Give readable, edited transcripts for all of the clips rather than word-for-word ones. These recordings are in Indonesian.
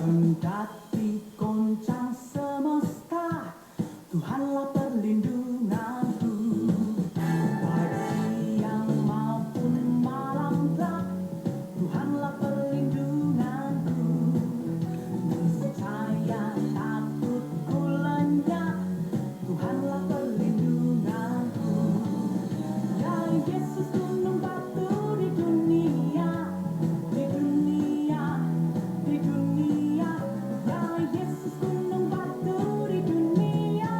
Kendati goncang semesta, Tuhanlah perlindunganku. Baik siang maupun malam gelap, Tuhanlah perlindunganku. Niscaya takutku lenyap, Tuhanlah perlindunganku. Ya Yesus, gunung batu di dunia, di dunia, di dunia. Ya Yesus, gunung batu di dunia,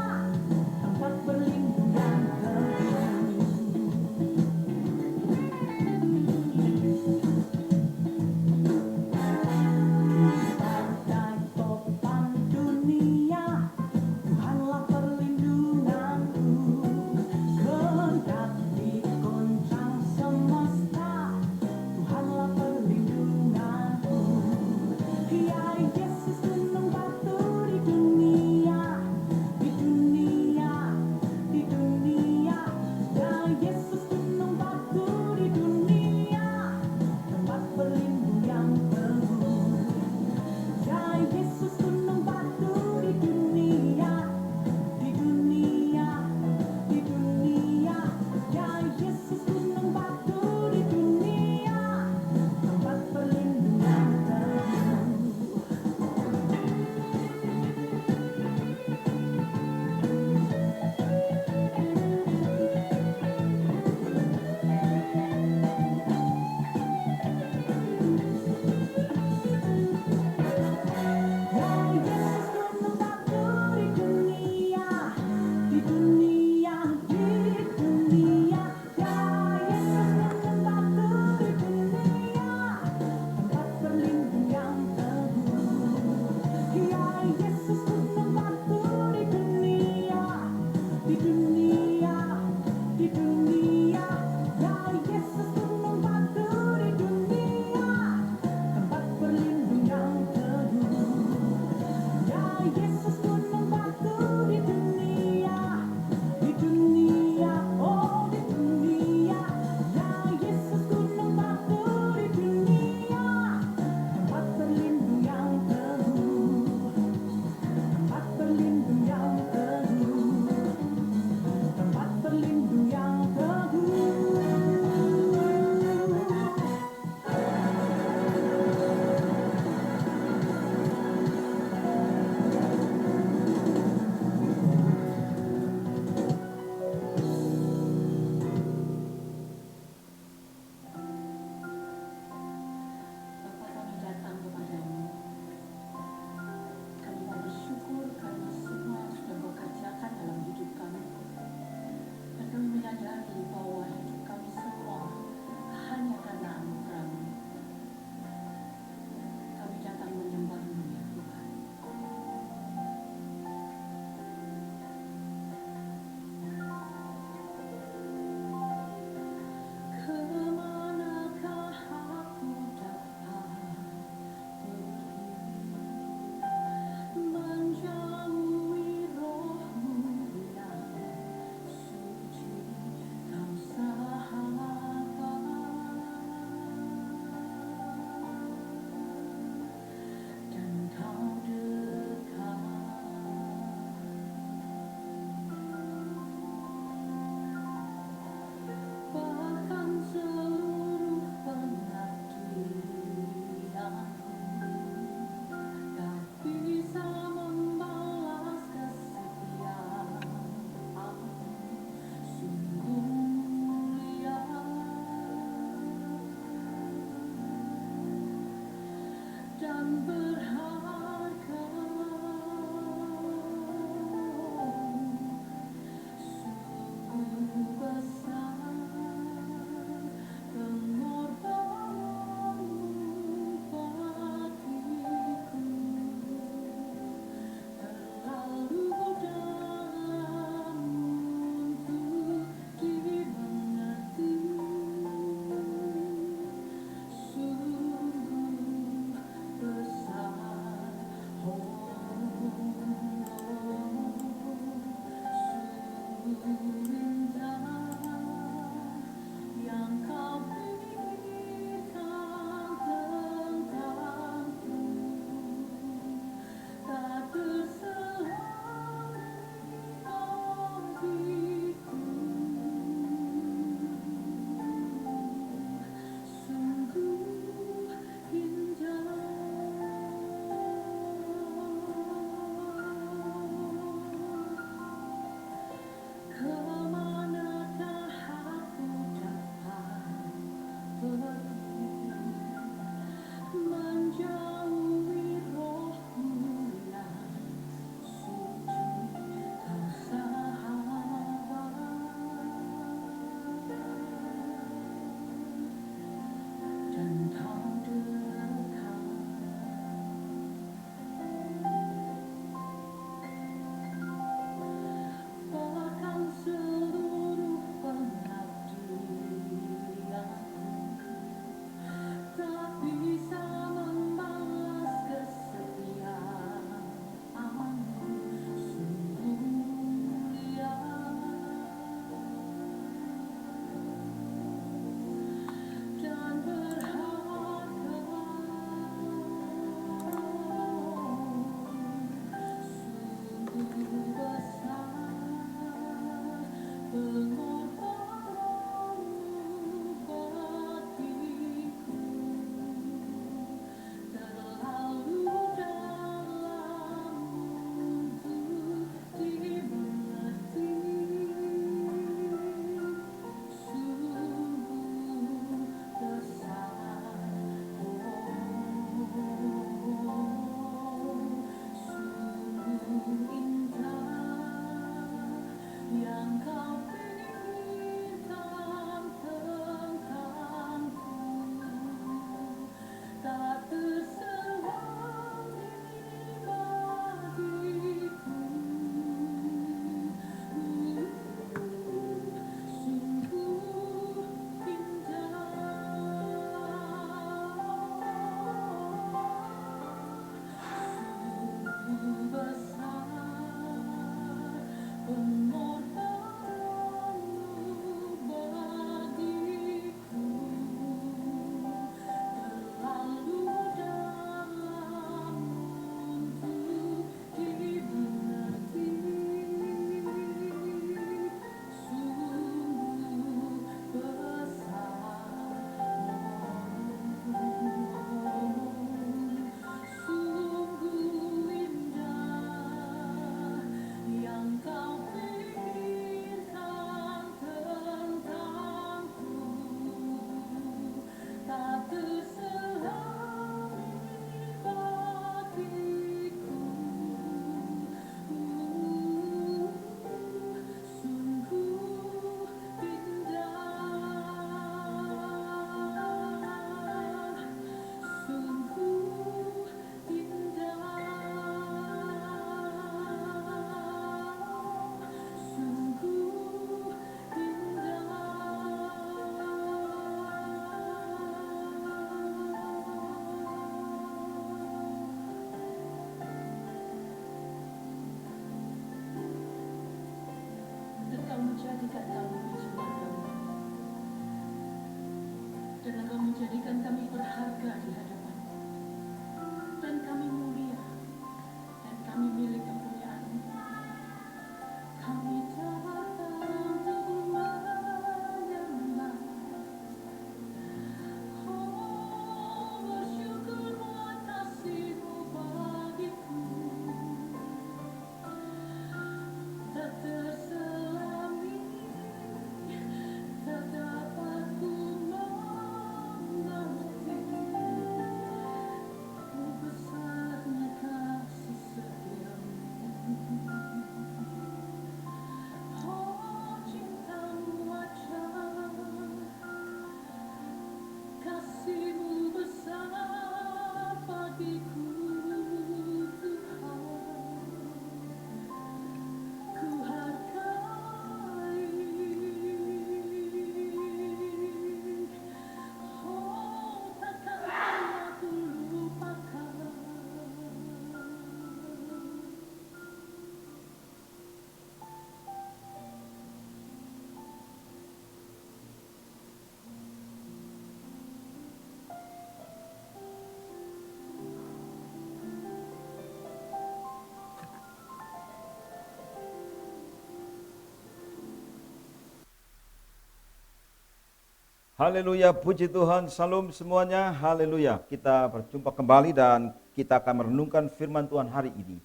Haleluya, puji Tuhan, salam semuanya, haleluya. Kita berjumpa kembali dan kita akan merenungkan firman Tuhan hari ini.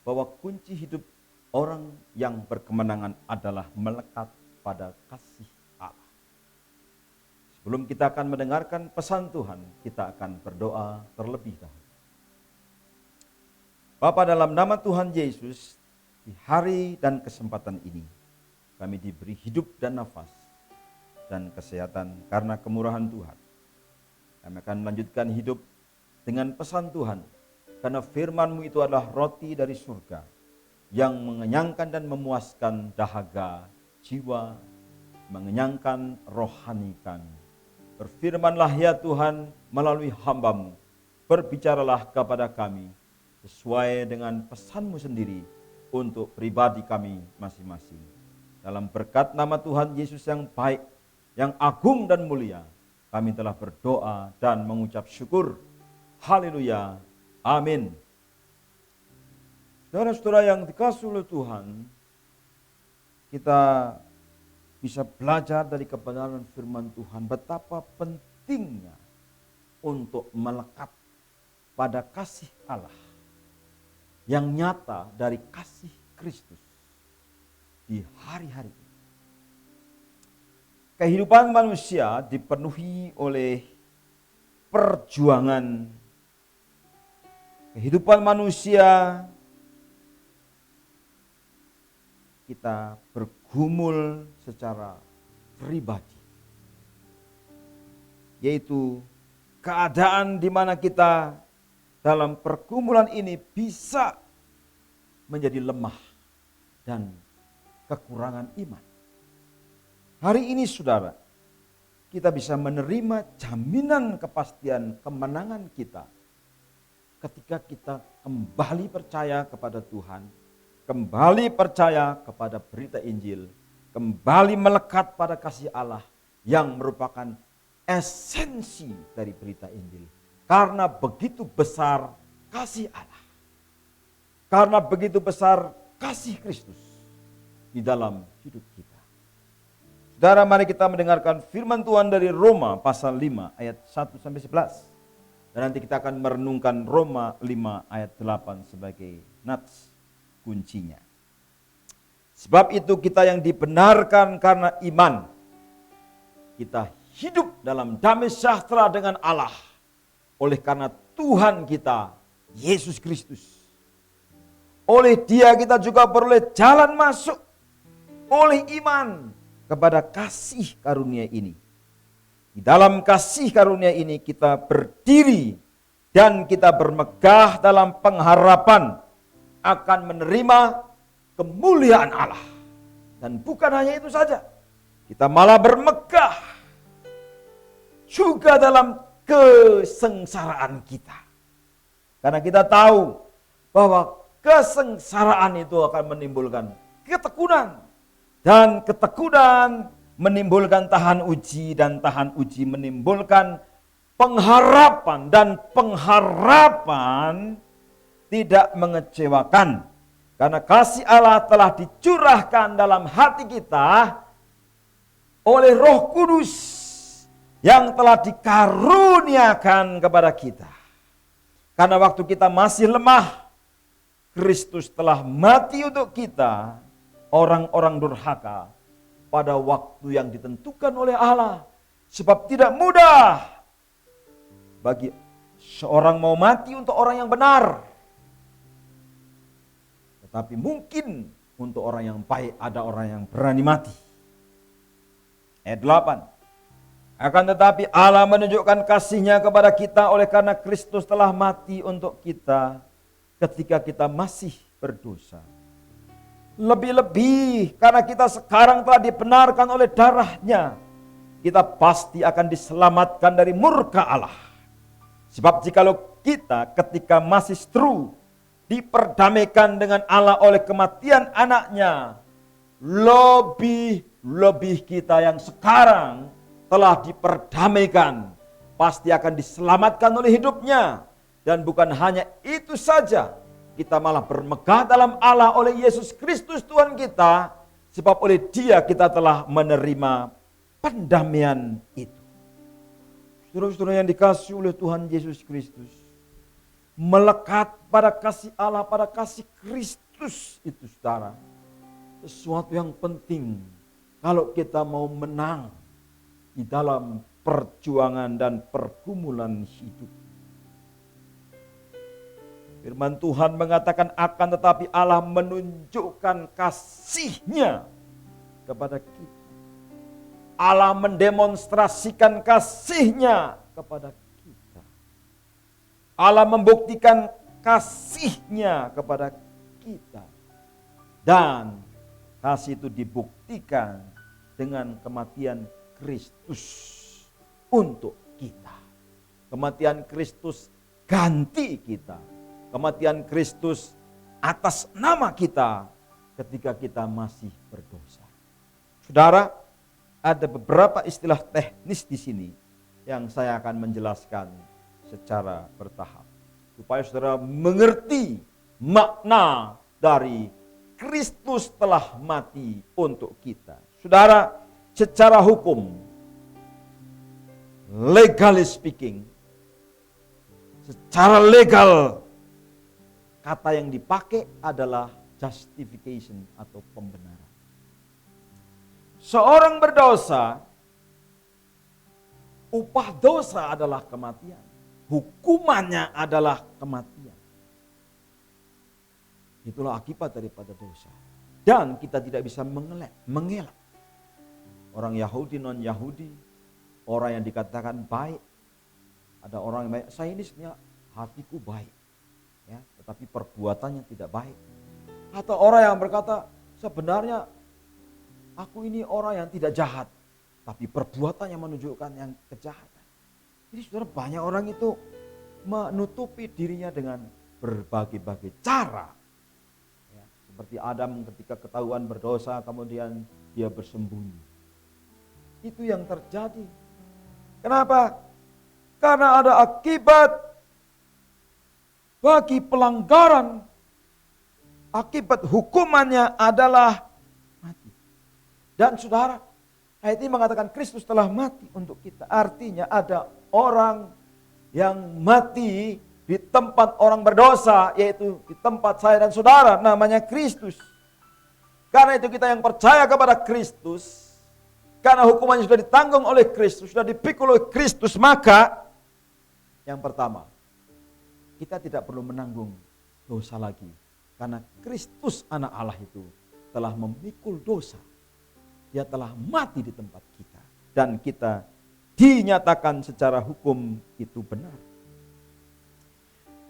Bahwa kunci hidup orang yang berkemenangan adalah melekat pada kasih Allah. Sebelum kita akan mendengarkan pesan Tuhan, kita akan berdoa terlebih dahulu. Bapa, dalam nama Tuhan Yesus, di hari dan kesempatan ini, kami diberi hidup dan nafas dan kesehatan karena kemurahan Tuhan. Kami akan melanjutkan hidup dengan pesan Tuhan, karena firman-Mu itu adalah roti dari surga yang mengenyangkan dan memuaskan dahaga jiwa, mengenyangkan rohani kami. Berfirmanlah ya Tuhan melalui hamba-Mu, berbicaralah kepada kami sesuai dengan pesan-Mu sendiri untuk pribadi kami masing-masing. Dalam berkat nama Tuhan Yesus yang baik, yang agung dan mulia, kami telah berdoa dan mengucap syukur. Haleluya. Amin. Saudara-saudara yang dikasihi oleh Tuhan, kita bisa belajar dari kebenaran firman Tuhan betapa pentingnya untuk melekat pada kasih Allah yang nyata dari kasih Kristus di hari-hari ini. Kehidupan manusia dipenuhi oleh perjuangan. Kehidupan manusia kita bergumul secara pribadi. Yaitu keadaan di mana kita dalam pergumulan ini bisa menjadi lemah dan kekurangan iman. Hari ini saudara, kita bisa menerima jaminan kepastian kemenangan kita ketika kita kembali percaya kepada Tuhan, kembali percaya kepada berita Injil, kembali melekat pada kasih Allah yang merupakan esensi dari berita Injil. Karena begitu besar kasih Allah, karena begitu besar kasih Kristus di dalam hidup kita. Saudara, mari kita mendengarkan firman Tuhan dari Roma pasal 5 ayat 1-11. Dan nanti kita akan merenungkan Roma 5 ayat 8 sebagai nats kuncinya. Sebab itu kita yang dibenarkan karena iman, kita hidup dalam damai sejahtera dengan Allah oleh karena Tuhan kita, Yesus Kristus. Oleh Dia kita juga beroleh jalan masuk oleh iman kepada kasih karunia ini. Di dalam kasih karunia ini kita berdiri dan kita bermegah dalam pengharapan akan menerima kemuliaan Allah. Dan bukan hanya itu saja, kita malah bermegah juga dalam kesengsaraan kita. Karena kita tahu bahwa kesengsaraan itu akan menimbulkan ketekunan. Dan ketekunan menimbulkan tahan uji, dan tahan uji menimbulkan pengharapan, dan pengharapan tidak mengecewakan. Karena kasih Allah telah dicurahkan dalam hati kita oleh Roh Kudus yang telah dikaruniakan kepada kita. Karena waktu kita masih lemah, Kristus telah mati untuk kita, orang-orang durhaka, pada waktu yang ditentukan oleh Allah. Sebab tidak mudah bagi seorang mau mati untuk orang yang benar, tetapi mungkin untuk orang yang baik ada orang yang berani mati. Ayat 8. Akan tetapi Allah menunjukkan kasih-Nya kepada kita oleh karena Kristus telah mati untuk kita ketika kita masih berdosa. Lebih-lebih karena kita sekarang telah dibenarkan oleh darah-Nya, kita pasti akan diselamatkan dari murka Allah. Sebab jikalau kita ketika masih seteru diperdamaikan dengan Allah oleh kematian anaknya, lebih kita yang sekarang telah diperdamaikan pasti akan diselamatkan oleh hidupnya. Dan bukan hanya itu saja, kita malah bermegah dalam Allah oleh Yesus Kristus Tuhan kita, sebab oleh Dia kita telah menerima pendamaian itu. Saudara-saudara yang dikasihi oleh Tuhan Yesus Kristus, melekat pada kasih Allah, pada kasih Kristus itu saudara, sesuatu yang penting kalau kita mau menang di dalam perjuangan dan pergumulan hidup. Firman Tuhan mengatakan akan tetapi Allah menunjukkan kasih-Nya kepada kita. Allah mendemonstrasikan kasih-Nya kepada kita. Allah membuktikan kasih-Nya kepada kita. Dan kasih itu dibuktikan dengan kematian Kristus untuk kita. Kematian Kristus ganti kita. Kematian Kristus atas nama kita ketika kita masih berdosa. Saudara, ada beberapa istilah teknis di sini yang saya akan menjelaskan secara bertahap. Supaya saudara mengerti makna dari Kristus telah mati untuk kita. Saudara, secara hukum, legally speaking, secara legal, kata yang dipakai adalah justification atau pembenaran. Seorang berdosa, upah dosa adalah kematian. Hukumannya adalah kematian. Itulah akibat daripada dosa. Dan kita tidak bisa mengelak. Orang Yahudi, non-Yahudi, orang yang dikatakan baik. Ada orang yang baik, saya ini sebenarnya hatiku baik. Ya, tetapi perbuatannya tidak baik. Atau orang yang berkata, sebenarnya aku ini orang yang tidak jahat. Tapi perbuatannya menunjukkan yang kejahatan. Jadi saudara, banyak orang itu menutupi dirinya dengan berbagai-bagai cara. Ya, seperti Adam ketika ketahuan berdosa, kemudian dia bersembunyi. Itu yang terjadi. Kenapa? Karena ada akibat bagi pelanggaran. Akibat hukumannya adalah mati. Dan saudara, ayat ini mengatakan Kristus telah mati untuk kita. Artinya ada orang yang mati di tempat orang berdosa, yaitu di tempat saya dan saudara, namanya Kristus. Karena itu kita yang percaya kepada Kristus, karena hukumannya sudah ditanggung oleh Kristus, sudah dipikul oleh Kristus, maka yang pertama, kita tidak perlu menanggung dosa lagi. Karena Kristus anak Allah itu telah memikul dosa. Dia telah mati di tempat kita. Dan kita dinyatakan secara hukum itu benar.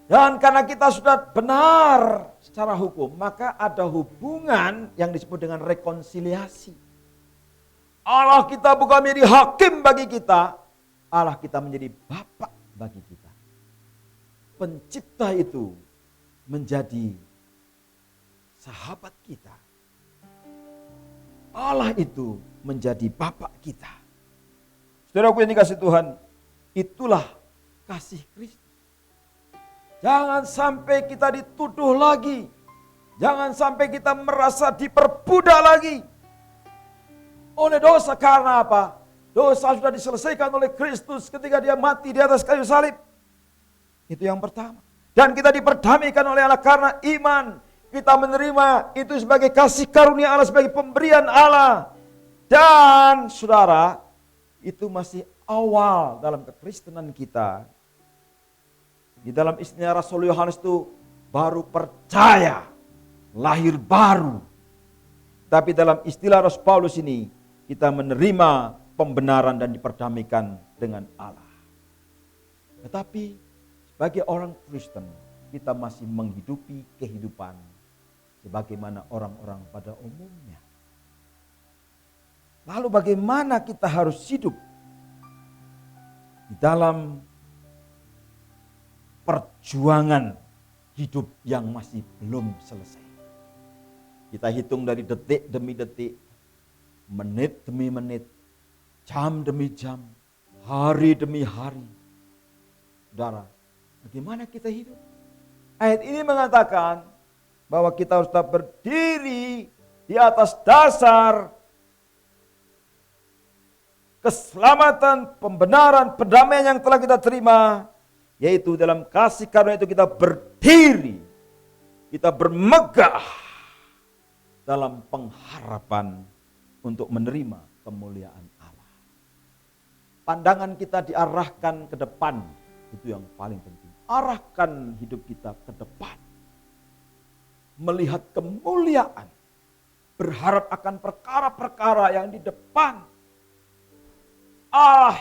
Dan karena kita sudah benar secara hukum, maka ada hubungan yang disebut dengan rekonsiliasi. Allah kita bukan menjadi hakim bagi kita, Allah kita menjadi Bapa bagi kita. Pencipta itu menjadi sahabat kita. Allah itu menjadi Bapa kita. Saudaraku yang dikasihi Tuhan, itulah kasih Kristus. Jangan sampai kita dituduh lagi. Jangan sampai kita merasa diperbudak lagi oleh dosa. Karena apa? Dosa sudah diselesaikan oleh Kristus ketika dia mati di atas kayu salib. Itu yang pertama. Dan kita diperdamaikan oleh Allah karena iman. Kita menerima itu sebagai kasih karunia Allah, sebagai pemberian Allah. Dan saudara, itu masih awal dalam kekristenan kita. Di dalam istilah Rasul Yohanes itu baru percaya, lahir baru. Tapi dalam istilah Rasul Paulus ini, kita menerima pembenaran dan diperdamaikan dengan Allah. Tetapi sebagai orang Kristen, kita masih menghidupi kehidupan sebagaimana orang-orang pada umumnya. Lalu bagaimana kita harus hidup di dalam perjuangan hidup yang masih belum selesai? Kita hitung dari detik demi detik, menit demi menit, jam demi jam, hari demi hari. Saudara, bagaimana kita hidup? Ayat ini mengatakan bahwa kita harus tetap berdiri di atas dasar keselamatan, pembenaran, pendamaian yang telah kita terima, yaitu dalam kasih karunia itu kita berdiri, kita bermegah dalam pengharapan untuk menerima kemuliaan Allah. Pandangan kita diarahkan ke depan, itu yang paling penting. Arahkan hidup kita ke depan. Melihat kemuliaan, berharap akan perkara-perkara yang di depan.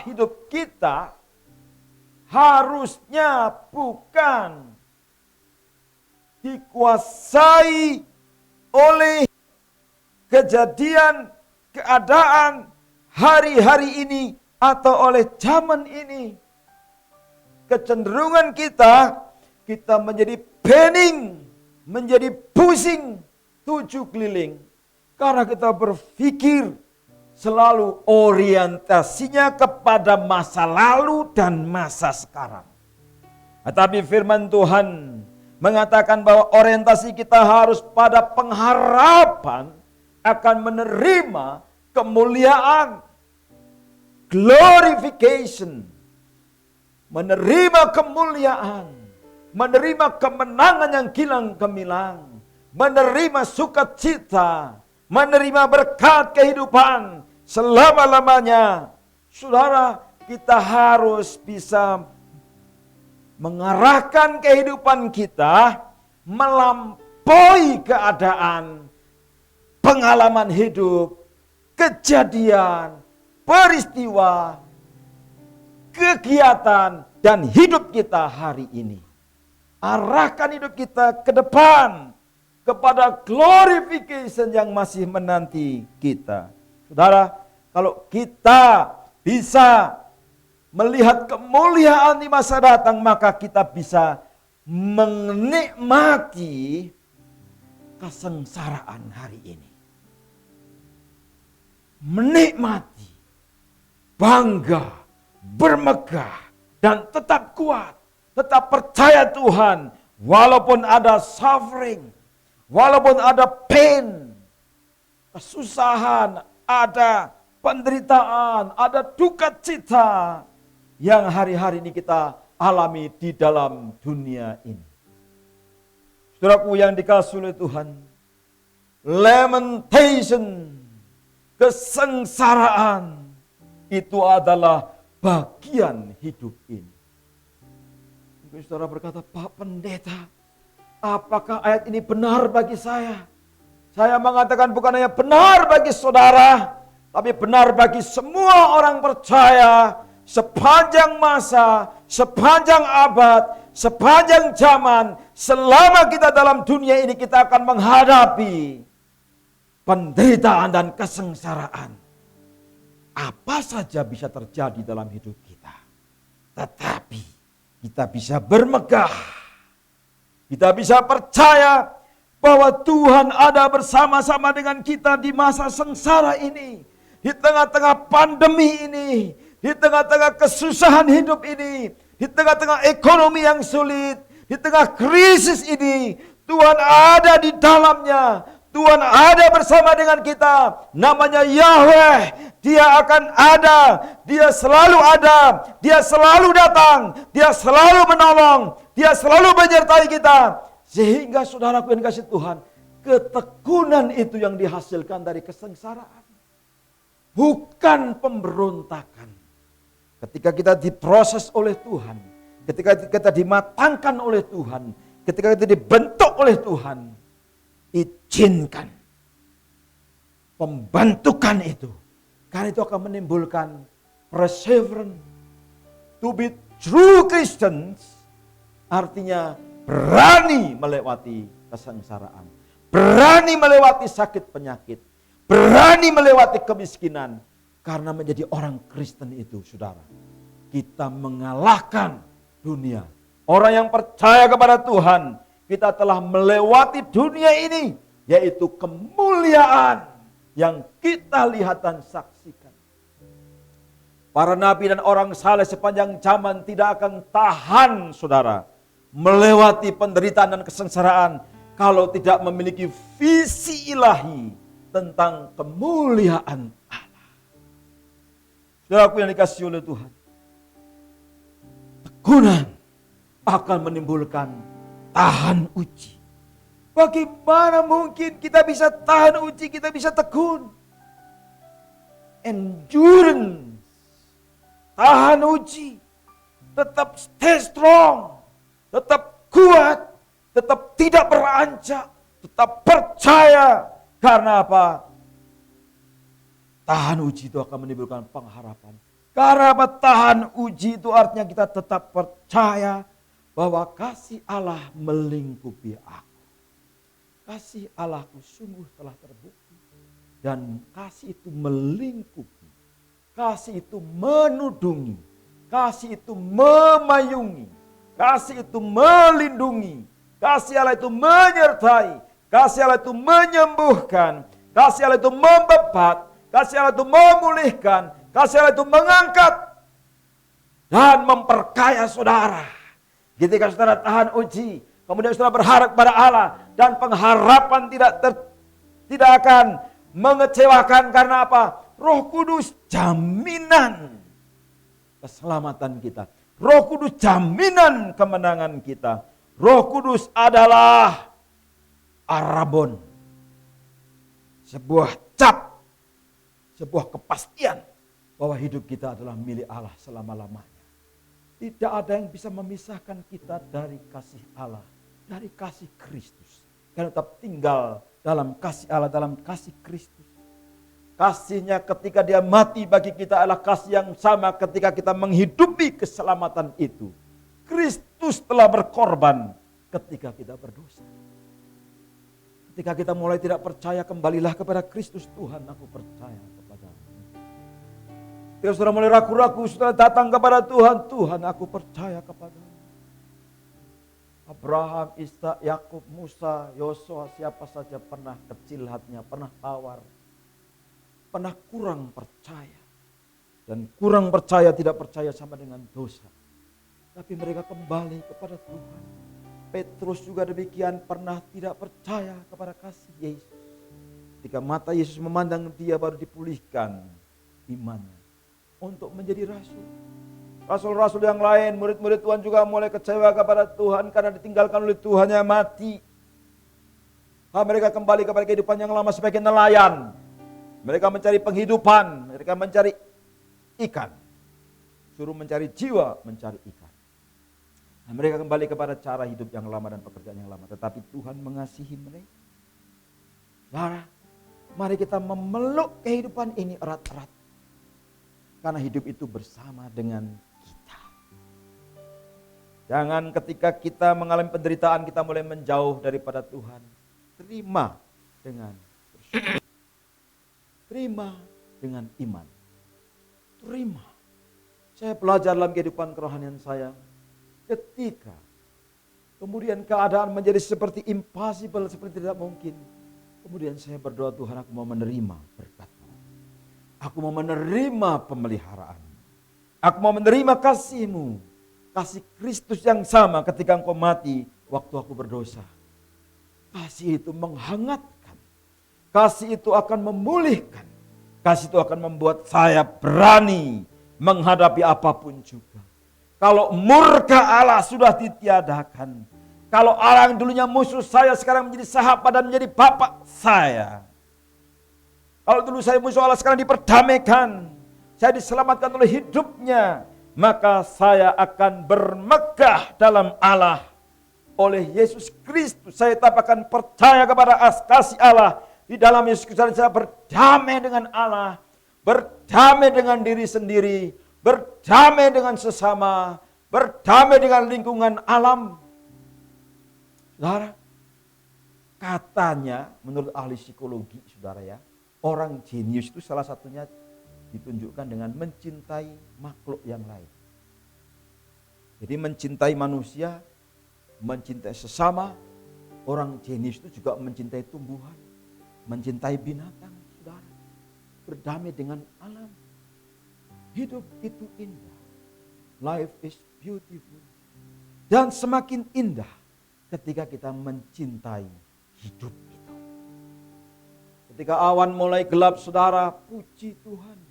Hidup kita harusnya bukan dikuasai oleh kejadian, keadaan hari-hari ini atau oleh zaman ini. Kecenderungan kita menjadi pening, menjadi pusing, tujuh keliling. Karena kita berpikir selalu orientasinya kepada masa lalu dan masa sekarang. Tetapi firman Tuhan mengatakan bahwa orientasi kita harus pada pengharapan akan menerima kemuliaan, glorification, menerima kemuliaan, menerima kemenangan yang gilang gemilang, menerima sukacita, menerima berkat kehidupan selama-lamanya. Saudara, kita harus bisa mengarahkan kehidupan kita melampaui keadaan, pengalaman hidup, kejadian, peristiwa, kegiatan, dan hidup kita hari ini. Arahkan hidup kita ke depan, kepada glorification yang masih menanti kita. Saudara, kalau kita bisa melihat kemuliaan di masa datang, maka kita bisa menikmati kesengsaraan hari ini. Menikmati, bangga, bermegah, dan tetap kuat, tetap percaya Tuhan, walaupun ada suffering, walaupun ada pain, kesusahan, ada penderitaan, ada duka cita yang hari-hari ini kita alami di dalam dunia ini. Saudaraku yang dikasihi oleh Tuhan, lamentation, kesengsaraan, itu adalah bagian hidup ini. Mungkin saudara berkata, Pak Pendeta, apakah ayat ini benar bagi saya? Saya mengatakan bukan hanya benar bagi saudara, tapi benar bagi semua orang percaya sepanjang masa, sepanjang abad, sepanjang zaman. Selama kita dalam dunia ini, kita akan menghadapi penderitaan dan kesengsaraan. Apa saja bisa terjadi dalam hidup kita. Tetapi kita bisa bermegah. Kita bisa percaya bahwa Tuhan ada bersama-sama dengan kita di masa sengsara ini. Di tengah-tengah pandemi ini. Di tengah-tengah kesusahan hidup ini. Di tengah-tengah ekonomi yang sulit. Di tengah krisis ini. Tuhan ada di dalamnya. Tuhan ada bersama dengan kita. Namanya Yahweh. Dia akan ada. Dia selalu ada. Dia selalu datang. Dia selalu menolong. Dia selalu menyertai kita. Sehingga saudaraku yang dikasihi Tuhan, ketekunan itu yang dihasilkan dari kesengsaraan. Bukan pemberontakan. Ketika kita diproses oleh Tuhan. Ketika kita dimatangkan oleh Tuhan. Ketika kita dibentuk oleh Tuhan. Izinkan pembentukan itu. Karena itu akan menimbulkan perseverance. To be true Christians artinya berani melewati kesengsaraan. Berani melewati sakit penyakit. Berani melewati kemiskinan. Karena menjadi orang Kristen itu, saudara, kita mengalahkan dunia. Orang yang percaya kepada Tuhan, kita telah melewati dunia ini, yaitu kemuliaan yang kita lihat dan saksikan. Para nabi dan orang saleh sepanjang zaman tidak akan tahan, saudara, melewati penderitaan dan kesengsaraan kalau tidak memiliki visi ilahi tentang kemuliaan Allah. Saudaraku yang dikasihi oleh Tuhan, tekunan akan menimbulkan tahan uji. Bagaimana mungkin kita bisa tahan uji, kita bisa tekun? Endurance, tahan uji, tetap stay strong, tetap kuat, tetap tidak beranjak, tetap percaya. Karena apa? Tahan uji itu akan menimbulkan pengharapan. Karena apa? Tahan uji itu artinya kita tetap percaya bahwa kasih Allah melingkupi aku. Kasih Allahku sungguh telah terbukti. Dan kasih itu melingkupi. Kasih itu menudungi. Kasih itu memayungi. Kasih itu melindungi. Kasih Allah itu menyertai. Kasih Allah itu menyembuhkan. Kasih Allah itu membebat. Kasih Allah itu memulihkan. Kasih Allah itu mengangkat. Dan memperkaya saudara. Ketika saudara tahan uji. Kemudian saudara berharap pada Allah. Dan pengharapan tidak akan mengecewakan. Karena apa? Roh Kudus jaminan keselamatan kita. Roh Kudus jaminan kemenangan kita. Roh Kudus adalah arabon. Sebuah cap. Sebuah kepastian bahwa hidup kita adalah milik Allah selama-lamanya. Tidak ada yang bisa memisahkan kita dari kasih Allah. Dari kasih Kristus. Karena tetap tinggal dalam kasih Allah, dalam kasih Kristus. Kasihnya ketika dia mati bagi kita adalah kasih yang sama ketika kita menghidupi keselamatan itu. Kristus telah berkorban ketika kita berdosa. Ketika kita mulai tidak percaya, kembalilah kepada Kristus. Tuhan, aku percaya kepadamu. Ketika saudara mulai ragu-ragu, saudara datang kepada Tuhan. Tuhan, aku percaya kepadamu. Abraham, Ishak, Yakub, Musa, Yosua, siapa saja pernah kecil hatinya, pernah tawar. Pernah kurang percaya. Dan kurang percaya, tidak percaya sama dengan dosa. Tapi mereka kembali kepada Tuhan. Petrus juga demikian, pernah tidak percaya kepada kasih Yesus. Ketika mata Yesus memandang dia, baru dipulihkan imannya untuk menjadi rasul. Rasul-rasul yang lain, murid-murid Tuhan juga mulai kecewa kepada Tuhan karena ditinggalkan oleh Tuhannya mati. Mereka kembali kepada kehidupan yang lama sebagai nelayan. Mereka mencari penghidupan, mereka mencari ikan. Suruh mencari jiwa, mencari ikan. Nah, mereka kembali kepada cara hidup yang lama dan pekerjaan yang lama. Tetapi Tuhan mengasihi mereka. Saudara, mari kita memeluk kehidupan ini erat-erat. Karena hidup itu bersama dengan kita. Jangan ketika kita mengalami penderitaan kita mulai menjauh daripada Tuhan. Terima dengan bersyukur. Terima dengan iman. Terima. Saya belajar dalam kehidupan kerohanian saya. Ketika kemudian keadaan menjadi seperti impossible, seperti tidak mungkin. Kemudian saya berdoa, Tuhan, aku mau menerima berkat-Mu. Aku mau menerima pemeliharaan. Aku mau menerima kasih-Mu. Kasih Kristus yang sama ketika Engkau mati waktu aku berdosa. Kasih itu menghangatkan. Kasih itu akan memulihkan. Kasih itu akan membuat saya berani menghadapi apapun juga. Kalau murka Allah sudah ditiadakan. Kalau Allah yang dulunya musuh saya sekarang menjadi sahabat dan menjadi bapak saya. Kalau dulu saya musuh Allah sekarang diperdamaikan. Saya diselamatkan oleh hidupnya. Maka saya akan bermegah dalam Allah. Oleh Yesus Kristus saya tetap akan percaya kepada kasih Allah. Di dalam Yesus Kristus saya berdamai dengan Allah. Berdamai dengan diri sendiri. Berdamai dengan sesama, berdamai dengan lingkungan alam. Saudara, katanya menurut ahli psikologi, saudara ya, orang jenius itu salah satunya ditunjukkan dengan mencintai makhluk yang lain. Jadi mencintai manusia, mencintai sesama, orang jenius itu juga mencintai tumbuhan, mencintai binatang, saudara. Berdamai dengan alam. Hidup itu indah. Life is beautiful. Dan semakin indah ketika kita mencintai hidup itu. Ketika awan mulai gelap, saudara, puji Tuhan.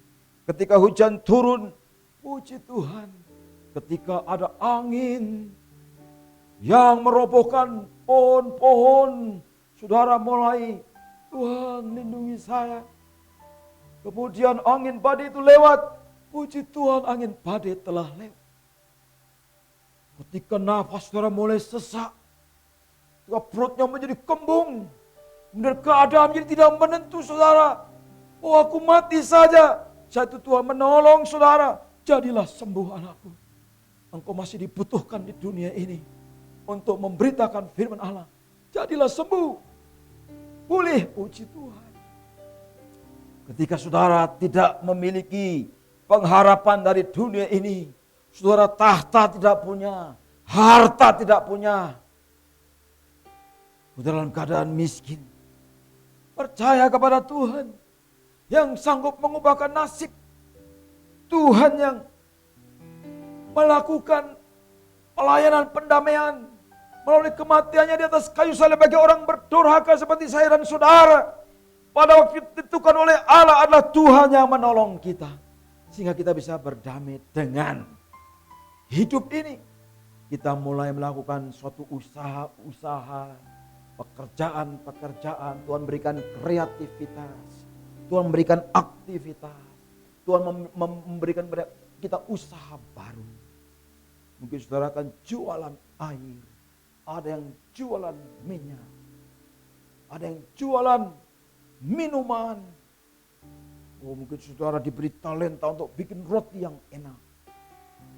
Ketika hujan turun, puji Tuhan. Ketika ada angin yang merobohkan pohon-pohon, saudara mulai, Tuhan lindungi saya. Kemudian angin badai itu lewat, puji Tuhan angin badai telah lewat. Ketika nafas saudara mulai sesak, ketika perutnya menjadi kembung, kemudian keadaan menjadi tidak menentu saudara. Oh aku mati saja. Saat itu Tuhan menolong saudara. Jadilah sembuh anakku. Engkau masih dibutuhkan di dunia ini untuk memberitakan firman Allah. Jadilah sembuh. Pulih, puji Tuhan. Ketika saudara tidak memiliki pengharapan dari dunia ini, saudara tahta tidak punya, harta tidak punya, saudara dalam keadaan miskin, percaya kepada Tuhan yang sanggup mengubahkan nasib. Tuhan yang melakukan pelayanan pendamaian melalui kematiannya di atas kayu salib bagi orang berdurhaka seperti saya dan saudara. Pada waktu ditentukan oleh Allah adalah Tuhan yang menolong kita. Sehingga kita bisa berdamai dengan hidup ini. Kita mulai melakukan suatu usaha-usaha, pekerjaan-pekerjaan. Tuhan berikan kreativitas. Tuhan memberikan aktivitas. Tuhan memberikan kepada kita usaha baru. Mungkin saudara akan jualan air. Ada yang jualan minyak. Ada yang jualan minuman. Oh, mungkin saudara diberi talenta untuk bikin roti yang enak.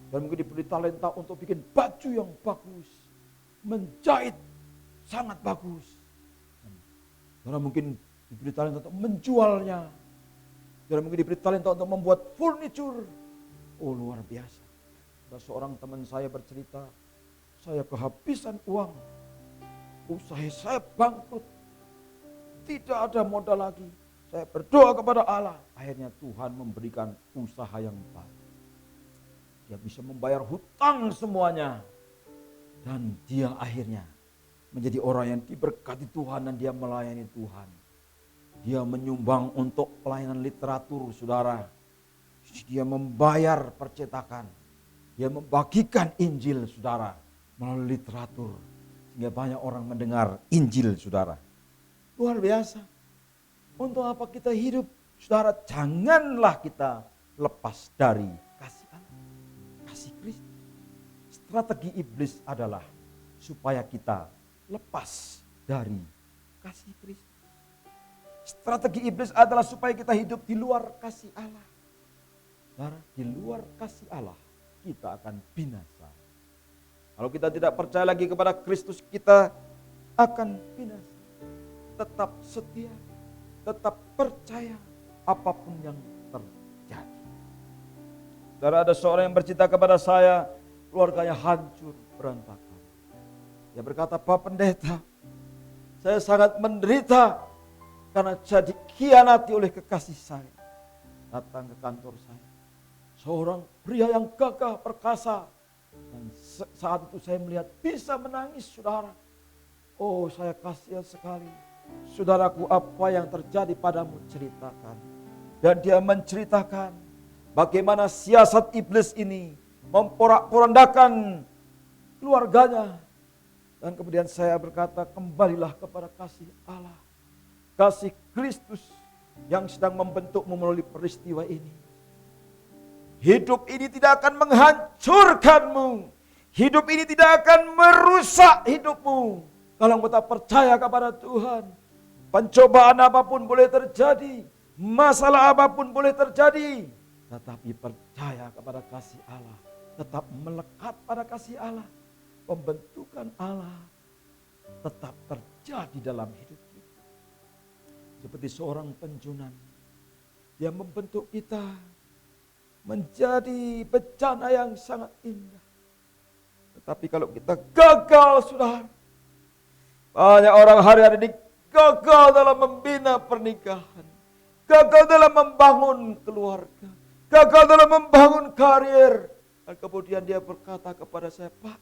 Dan mungkin diberi talenta untuk bikin baju yang bagus. Menjahit sangat bagus. Saudara mungkin diberi talenta untuk menjualnya. Saudara mungkin diberi talenta untuk membuat furniture. Oh, luar biasa. Ada seorang teman saya bercerita, saya kehabisan uang. Usaha saya bangkrut. Tidak ada modal lagi. Saya berdoa kepada Allah. Akhirnya Tuhan memberikan usaha yang baru. Dia bisa membayar hutang semuanya. Dan dia akhirnya menjadi orang yang diberkati Tuhan dan dia melayani Tuhan. Dia menyumbang untuk pelayanan literatur, saudara. Dia membayar percetakan. Dia membagikan Injil, saudara, melalui literatur. Sehingga banyak orang mendengar Injil, saudara. Luar biasa. Untuk apa kita hidup? Saudara, janganlah kita lepas dari kasih Allah. Kasih Kristus. Strategi iblis adalah supaya kita lepas dari kasih Kristus. Strategi iblis adalah supaya kita hidup di luar kasih Allah. Saudara, di luar kasih Allah kita akan binasa. Kalau kita tidak percaya lagi kepada Kristus, kita akan binasa. Tetap setia, tetap percaya apapun yang terjadi. Saudara, ada seorang yang bercerita kepada saya, keluarganya hancur, berantakan. Dia berkata, Pak Pendeta, saya sangat menderita karena saya dikhianati oleh kekasih saya. Datang ke kantor saya. Seorang pria yang gagah perkasa. Dan saat itu saya melihat bisa menangis, saudara. Oh, saya kasihan sekali. Saudaraku, apa yang terjadi padamu, ceritakan. Dan dia menceritakan bagaimana siasat iblis ini memporak-porandakan keluarganya. Dan kemudian saya berkata, kembalilah kepada kasih Allah. Kasih Kristus yang sedang membentukmu melalui peristiwa ini. Hidup ini tidak akan menghancurkanmu. Hidup ini tidak akan merusak hidupmu. Kalau engkau tak percaya kepada Tuhan. Pencobaan apapun boleh terjadi. Masalah apapun boleh terjadi. Tetapi percaya kepada kasih Allah. Tetap melekat pada kasih Allah. Pembentukan Allah tetap terjadi dalam hidup kita. Seperti seorang penjunan. Dia membentuk kita menjadi bencana yang sangat indah. Tetapi kalau kita gagal, saudara. Banyak orang hari-hari ini gagal dalam membina pernikahan. Gagal dalam membangun keluarga. Gagal dalam membangun karir. Dan kemudian dia berkata kepada saya, Pak,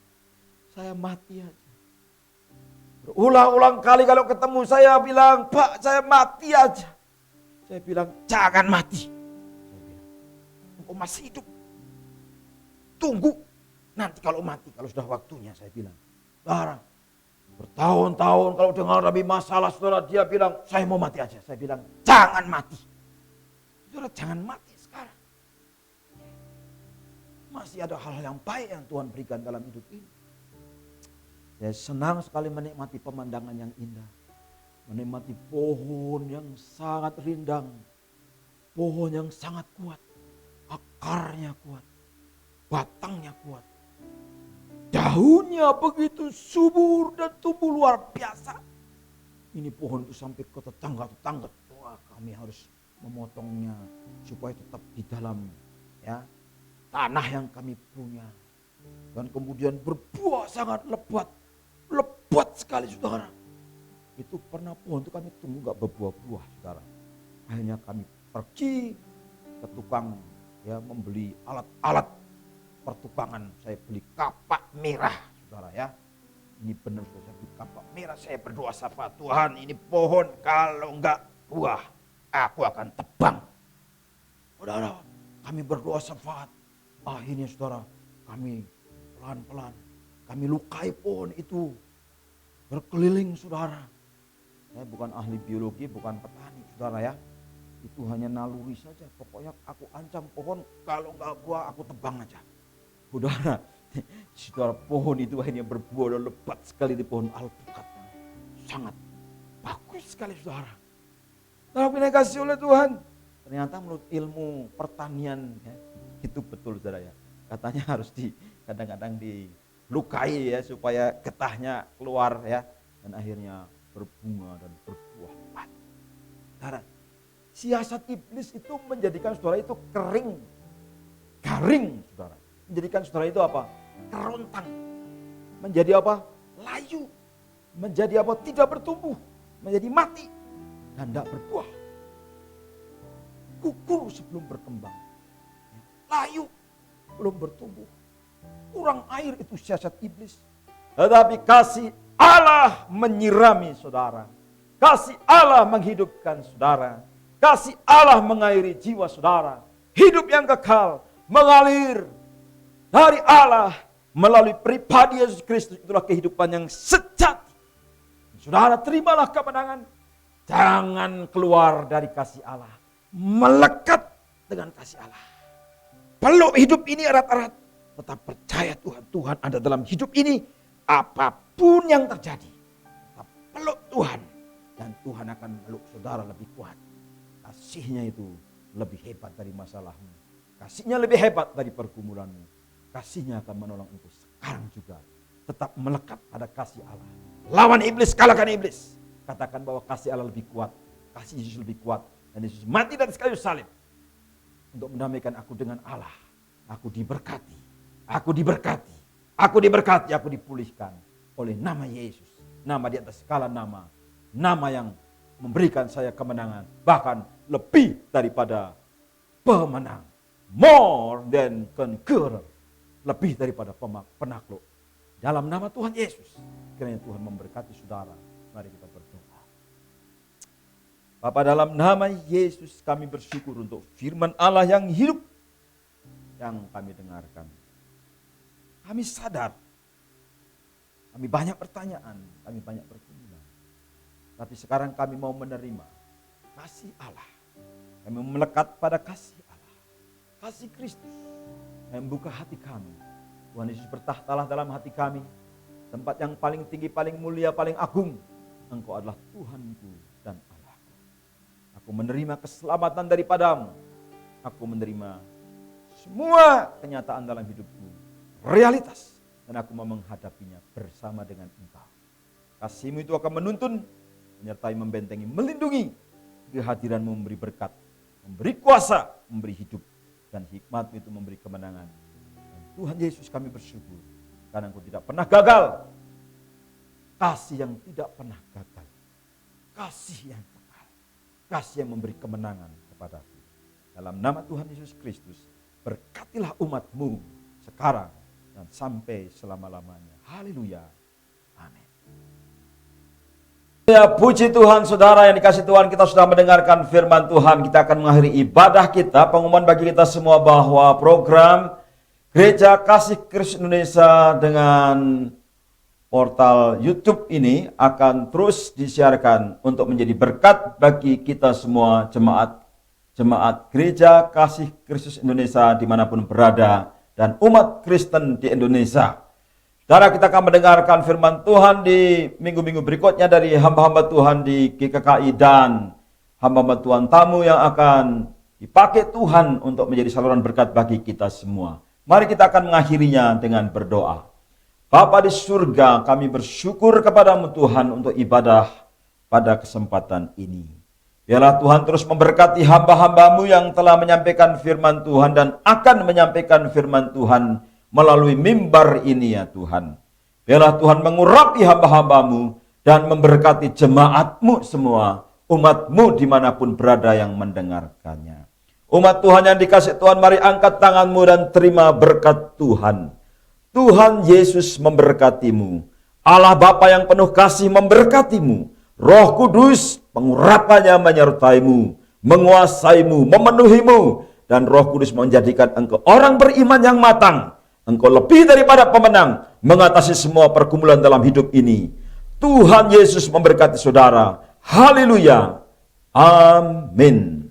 saya mati aja. Berulang-ulang kali kalau ketemu saya bilang, Pak, saya mati aja. Saya bilang, jangan mati. Om masih hidup. Tunggu, nanti kalau mati, kalau sudah waktunya, saya bilang. Saudara, bertahun-tahun kalau dengar ada masalah, saudara, dia bilang, saya mau mati aja. Saya bilang, jangan mati. Saudara, jangan mati sekarang. Masih ada hal yang baik yang Tuhan berikan dalam hidup ini. Saya senang sekali menikmati pemandangan yang indah. Menikmati pohon yang sangat rindang. Pohon yang sangat kuat. Akarnya kuat. Batangnya kuat. Daunnya begitu subur dan tumbuh luar biasa. Ini pohon itu sampai ke tetangga-tetangga. Wah, kami harus memotongnya supaya tetap di dalam ya tanah yang kami punya. Dan kemudian berbuah sangat lebat. Lebat sekali, saudara. Itu pernah pohon itu kami tunggu gak berbuah-buah, saudara. Akhirnya kami pergi ke tukang ya membeli alat-alat pertukangan. Saya beli kapak merah, saudara ya. Ini benar, saya beli kapak merah. Saya berdoa sama Tuhan, ini pohon kalau enggak buah, aku akan tebang. Saudara, kami berdoa syafaat. Akhirnya saudara, kami pelan-pelan, kami lukai pohon itu. Berkeliling, saudara. Saya bukan ahli biologi, bukan petani, saudara ya. Itu hanya naluri saja. Pokoknya aku ancam pohon, kalau enggak buah aku tebang aja. Saudara, saudara, pohon itu akhirnya berbuah dan lebat sekali di pohon alpukat. Sangat bagus sekali, saudara. Tapi dikasih oleh Tuhan. Ternyata menurut ilmu pertanian ya, itu betul, saudara ya. Katanya harus kadang-kadang dilukai ya supaya getahnya keluar ya, dan akhirnya berbunga dan berbuah lebat. Saudara, siasat iblis itu menjadikan saudara itu kering, garing, saudara. Menjadikan saudara itu apa? Kerontang. Menjadi apa? Layu. Menjadi apa? Tidak bertumbuh. Menjadi mati dan tidak berbuah. Gugur sebelum berkembang. Layu, belum bertumbuh. Kurang air, itu siasat iblis. Tetapi kasih Allah menyirami saudara. Kasih Allah menghidupkan saudara. Kasih Allah mengairi jiwa saudara. Hidup yang kekal mengalir dari Allah melalui pribadi Yesus Kristus. Itulah kehidupan yang sejati. Saudara, terimalah kemenangan. Jangan keluar dari kasih Allah. Melekat dengan kasih Allah. Peluk hidup ini erat-erat. Tetap percaya Tuhan. Tuhan ada dalam hidup ini. Apapun yang terjadi. Tetap peluk Tuhan. Dan Tuhan akan meluk saudara lebih kuat. Kasihnya itu lebih hebat dari masalahmu. Kasihnya lebih hebat dari pergumulanmu. Kasihnya akan menolong engkau sekarang juga. Tetap melekat pada kasih Allah. Lawan iblis, kalahkan iblis. Katakan bahwa kasih Allah lebih kuat. Kasih Yesus lebih kuat. Dan Yesus mati dari kayu salib. Untuk mendamaikan aku dengan Allah. Aku diberkati. Aku diberkati. Aku diberkati. Aku dipulihkan. Oleh nama Yesus. Nama di atas segala nama. Nama yang memberikan saya kemenangan. Bahkan lebih daripada pemenang. More than conqueror. Lebih daripada penakluk. Dalam nama Tuhan Yesus. Kiranya Tuhan memberkati saudara. Mari kita berdoa. Bapa, dalam nama Yesus kami bersyukur untuk firman Allah yang hidup. Yang kami dengarkan. Kami sadar. Kami banyak pertanyaan. Kami banyak pergumulan. Tapi sekarang kami mau menerima kasih Allah. Kami melekat pada kasih Allah. Kasih Kristus. Yang membuka hati kami. Tuhan Yesus bertahtalah dalam hati kami. Tempat yang paling tinggi, paling mulia, paling agung. Engkau adalah Tuhanku dan Allahku. Aku menerima keselamatan daripadamu. Aku menerima semua kenyataan dalam hidupku. Realitas. Dan aku mau menghadapinya bersama dengan engkau. Kasih-Mu itu akan menuntun, menyertai, membentengi, melindungi. Kehadiran-Mu memberi berkat, memberi kuasa, memberi hidup. Dan hikmat-Mu itu memberi kemenangan. Dan Tuhan Yesus kami bersyukur. Karena Engkau tidak pernah gagal. Kasih yang tidak pernah gagal. Kasih yang kekal. Kasih yang memberi kemenangan kepadaku. Dalam nama Tuhan Yesus Kristus, berkatilah umat-Mu sekarang dan sampai selama-lamanya. Haleluya. Amin. Ya, puji Tuhan, saudara yang dikasih Tuhan, kita sudah mendengarkan firman Tuhan. Kita akan mengakhiri ibadah kita. Pengumuman bagi kita semua bahwa program Gereja Kasih Kristus Indonesia dengan portal YouTube ini akan terus disiarkan untuk menjadi berkat bagi kita semua jemaat Gereja Kasih Kristus Indonesia dimanapun berada dan umat Kristen di Indonesia. Saudara, kita akan mendengarkan firman Tuhan di minggu-minggu berikutnya dari hamba-hamba Tuhan di GKKI dan hamba-hamba Tuhan tamu yang akan dipakai Tuhan untuk menjadi saluran berkat bagi kita semua. Mari kita akan mengakhirinya dengan berdoa. Bapa di surga, kami bersyukur kepadamu Tuhan untuk ibadah pada kesempatan ini. Biarlah Tuhan terus memberkati hamba-hambamu yang telah menyampaikan firman Tuhan dan akan menyampaikan firman Tuhan melalui mimbar ini ya Tuhan. Biarlah Tuhan mengurapi hamba-hambamu dan memberkati jemaatmu semua, umatmu dimanapun berada yang mendengarkannya. Umat Tuhan yang dikasih Tuhan, mari angkat tanganmu dan terima berkat Tuhan. Tuhan Yesus memberkatimu. Allah Bapa yang penuh kasih memberkatimu. Roh Kudus pengurapannya menyertaimu, menguasaimu, memenuhimu. Dan Roh Kudus menjadikan engkau orang beriman yang matang. Engkau lebih daripada pemenang mengatasi semua pergumulan dalam hidup ini. Tuhan Yesus memberkati saudara. Haleluya. Amin.